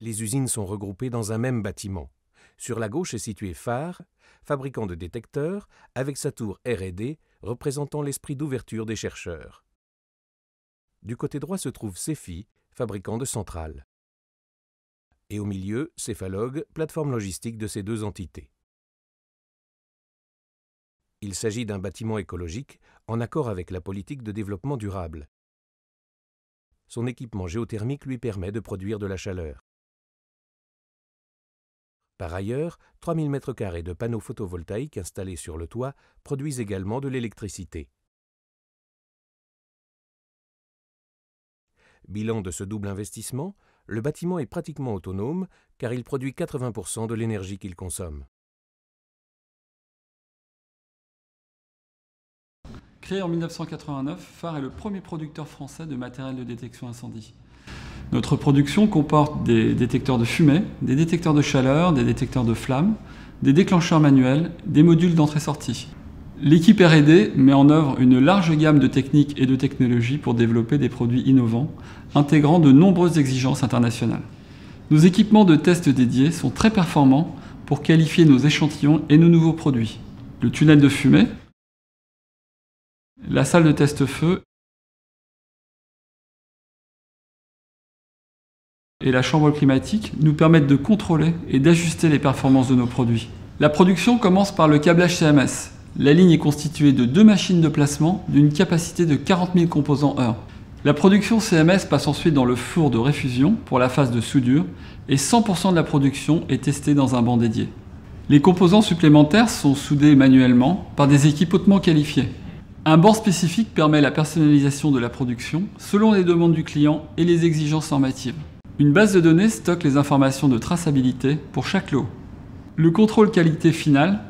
Les usines sont regroupées dans un même bâtiment. Sur la gauche est situé Phare, fabricant de détecteurs, avec sa tour R&D représentant l'esprit d'ouverture des chercheurs. Du côté droit se trouve Cefi, fabricant de centrales. Et au milieu, Cefalog, plateforme logistique de ces deux entités. Il s'agit d'un bâtiment écologique en accord avec la politique de développement durable. Son équipement géothermique lui permet de produire de la chaleur. Par ailleurs, 3000 m² de panneaux photovoltaïques installés sur le toit produisent également de l'électricité. Bilan de ce double investissement, le bâtiment est pratiquement autonome car il produit 80% de l'énergie qu'il consomme. Créé en 1989, Phare est le premier producteur français de matériel de détection incendie. Notre production comporte des détecteurs de fumée, des détecteurs de chaleur, des détecteurs de flammes, des déclencheurs manuels, des modules d'entrée-sortie. L'équipe R&D met en œuvre une large gamme de techniques et de technologies pour développer des produits innovants, intégrant de nombreuses exigences internationales. Nos équipements de tests dédiés sont très performants pour qualifier nos échantillons et nos nouveaux produits. Le tunnel de fumée, la salle de test feu et la chambre climatique nous permettent de contrôler et d'ajuster les performances de nos produits. La production commence par le câblage CMS. La ligne est constituée de 2 machines de placement d'une capacité de 40 000 composants heure. La production CMS passe ensuite dans le four de réfusion pour la phase de soudure et 100% de la production est testée dans un banc dédié. Les composants supplémentaires sont soudés manuellement par des équipes hautement qualifiées. Un banc spécifique permet la personnalisation de la production selon les demandes du client et les exigences normatives. Une base de données stocke les informations de traçabilité pour chaque lot. Le contrôle qualité final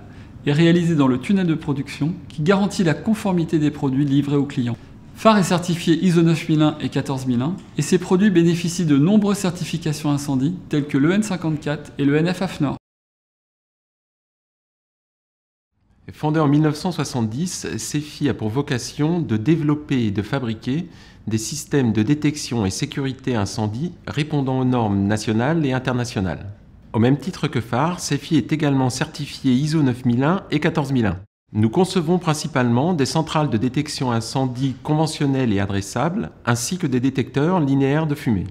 est réalisé dans le tunnel de production qui garantit la conformité des produits livrés aux clients. Phare est certifié ISO 9001 et 14001 et ses produits bénéficient de nombreuses certifications incendie telles que le N54 et le NF-AFNOR. Fondé en 1970, Cefi a pour vocation de développer et de fabriquer des systèmes de détection et sécurité incendie répondant aux normes nationales et internationales. Au même titre que Phare, Cefi est également certifié ISO 9001 et 14001. Nous concevons principalement des centrales de détection incendie conventionnelles et adressables, ainsi que des détecteurs linéaires de fumée.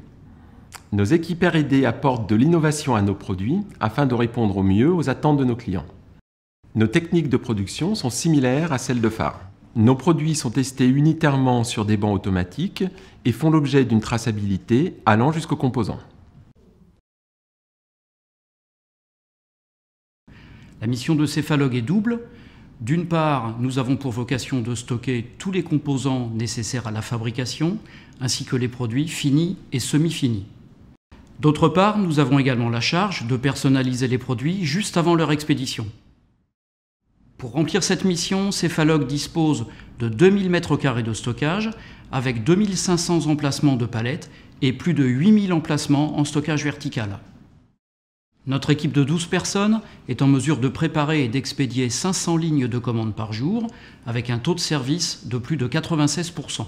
Nos équipes R&D apportent de l'innovation à nos produits afin de répondre au mieux aux attentes de nos clients. Nos techniques de production sont similaires à celles de Phare. Nos produits sont testés unitairement sur des bancs automatiques et font l'objet d'une traçabilité allant jusqu'aux composants. La mission de Cefalog est double. D'une part, nous avons pour vocation de stocker tous les composants nécessaires à la fabrication, ainsi que les produits finis et semi-finis. D'autre part, nous avons également la charge de personnaliser les produits juste avant leur expédition. Pour remplir cette mission, Cefalog dispose de 2000 m² de stockage, avec 2500 emplacements de palettes et plus de 8000 emplacements en stockage vertical. Notre équipe de 12 personnes est en mesure de préparer et d'expédier 500 lignes de commandes par jour, avec un taux de service de plus de 96%.